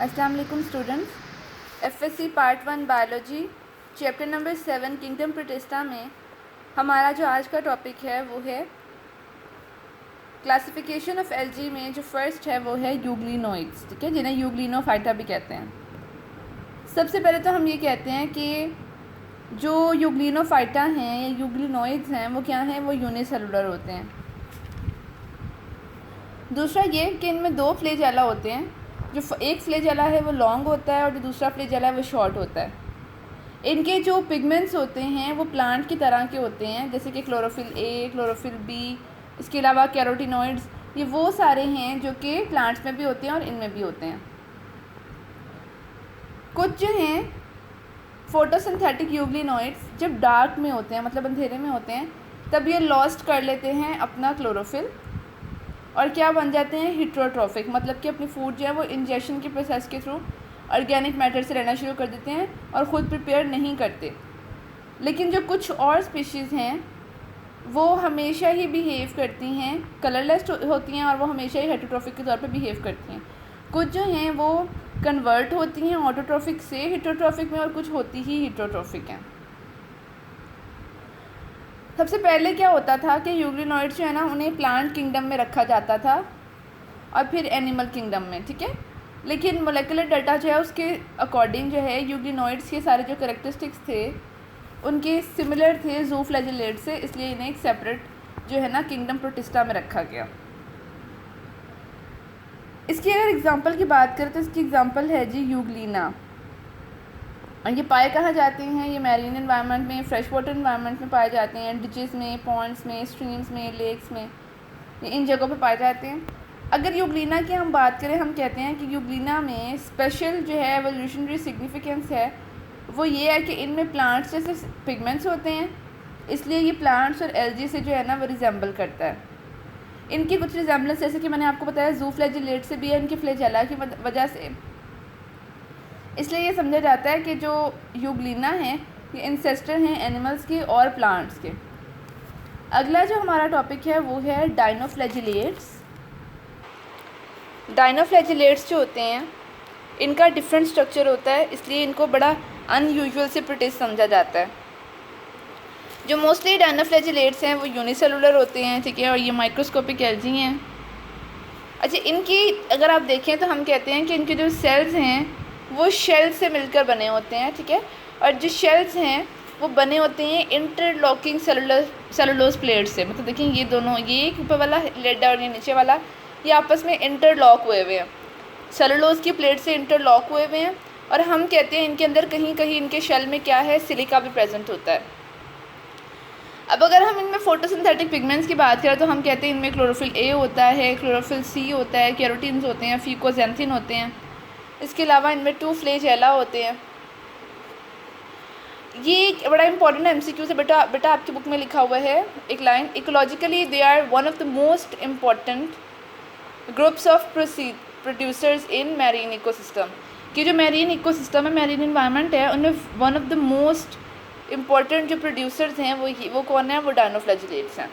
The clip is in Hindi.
अस्सलाम वालेकुम students, FSc part 1 biology chapter number 7 kingdom protista में हमारा जो आज का टॉपिक है वो है क्लासिफिकेशन ऑफ एल्गी में जो फर्स्ट है वो है यूग्लिनोइड्स, ठीक है, जिन्हें यूग्लिनोफाइटा भी कहते हैं। सबसे पहले तो हम ये कहते हैं कि जो यूग्लिनोफाइटा हैं या यूग्लिनोइड्स हैं वो क्या हैं, वो यूनिसेलुलर होते हैं। दूसरा ये कि इनमें दो फ्लैजेला होते हैं, जो एक फ्लैजेला है वो लॉन्ग होता है और जो दूसरा फ्लैजेला है वो शॉर्ट होता है। इनके जो पिगमेंट्स होते हैं वो प्लांट की तरह के होते हैं, जैसे कि क्लोरोफिल ए, क्लोरोफिल बी, इसके अलावा कैरोटिनॉइड्स, ये वो सारे हैं जो कि प्लांट्स में भी होते हैं और इनमें भी होते हैं। कुछ जो हैं फोटोसिंथेटिक यूग्लिनॉइड्स जब डार्क में होते हैं, मतलब अंधेरे में होते हैं, तब ये लॉस्ट कर लेते हैं अपना क्लोरोफिल और क्या बन जाते हैं, हेटेरोट्रॉफिक, मतलब कि अपनी फूड जो है वो इंजेक्शन के प्रोसेस के थ्रू ऑर्गेनिक मैटर से रहना शुरू कर देते हैं और ख़ुद प्रिपेयर नहीं करते। लेकिन जो कुछ और स्पीशीज़ हैं वो हमेशा ही बिहेव करती हैं, कलरलेस होती हैं और वो हमेशा ही हेटेरोट्रॉफिक के तौर पे बिहेव करती हैं। कुछ जो हैं वो कन्वर्ट होती हैं ऑटोट्रॉफिक से हेटेरोट्रॉफिक में और कुछ होती ही हेटेरोट्रॉफिक हैं। सबसे पहले क्या होता था कि यूग्लिनॉइड्स जो है ना उन्हें प्लांट किंगडम में रखा जाता था और फिर एनिमल किंगडम में, ठीक है। लेकिन मोलेकुलर डाटा जो है उसके अकॉर्डिंग जो है यूग्लिनॉइड्स के सारे जो कैरेक्टरिस्टिक्स थे उनके सिमिलर थे ज़ूफ्लैजेलेट से, इसलिए इन्हें एक सेपरेट जो है ना किंगडम प्रोटिस्टा में रखा गया। इसकी अगर एग्जांपल की बात करें तो इसकी एग्जांपल है जी यूग्लिना। और ये पाए कहाँ जाते हैं, ये मैरीन एनवायरनमेंट में, फ्रेश वाटर एनवायरनमेंट में पाए जाते हैं, डिचेस में, पॉन्ड्स में, स्ट्रीम्स में, लेक्स में, ये इन जगहों पे पाए जाते हैं। अगर यूग्लिना की हम बात करें, हम कहते हैं कि यूग्लिना में स्पेशल जो है एवोल्यूशनरी सिग्निफिकेंस है वो ये है कि इनमें प्लांट्स जैसे पिगमेंट्स होते हैं, इसलिए ये प्लांट्स और एल्गी से जो है ना वो रिजेंबल करता है। इनकी कुछ रिजेंबलेंस जैसे कि मैंने आपको बताया ज़ूफ्लैजेलेट से भी है, इनके फ्लैजेला की वजह से, इसलिए ये समझा जाता है कि जो यूग्लिना है ये इंसेस्टर हैं एनिमल्स के और प्लांट्स के। अगला जो हमारा टॉपिक है वो है डाइनोफ्लैजिलेट्स। डाइनोफ्लैजिलेट्स जो होते हैं इनका डिफरेंट स्ट्रक्चर होता है, इसलिए इनको बड़ा अनयूजुअल से प्रोटिस्ट समझा जाता है। जो मोस्टली डाइनोफ्लैजिलेट्स हैं वो यूनिसेलुलर होते हैं, ठीक है, और ये माइक्रोस्कोपिक एल्गी हैं। अच्छा, इनकी अगर आप देखें तो हम कहते हैं कि इनके जो सेल्स हैं वो शेल से मिलकर बने होते हैं, ठीक है, और जो शेल्स हैं वो बने होते हैं इंटरलॉकिंग सेलुलोज प्लेट से। मतलब देखिए ये दोनों, ये ऊपर वाला लेड और ये नीचे वाला, ये आपस में इंटरलॉक हुए हुए हैं, सेलुलोज की प्लेट से इंटरलॉक हुए हुए हैं। और हम कहते हैं इनके अंदर कहीं कहीं इनके शेल में क्या है, सिलिका भी प्रेजेंट होता है। अब अगर हम इनमें फोटोसिंथेटिक पिगमेंट्स की बात करें तो हम कहते हैं इनमें क्लोरोफिल ए होता है, क्लोरोफिल सी होता है, कैरोटीन्स होते हैं, फीकोजेंथिन होते हैं। इसके अलावा इनमें 2 फ्लैजेला होते हैं। ये बड़ा इंपॉर्टेंट एमसीक्यू से बेटा आपकी बुक में लिखा हुआ है एक line, ecologically they are one of the most important groups of producers in marine ecosystem. कि जो मैरीन इकोसिस्टम है, मैरीन इन्वायरमेंट है, उनमें one of the most important जो प्रोड्यूसर्स हैं वो कौन है, वो डाइनोफ्लैजिलेट्स हैं।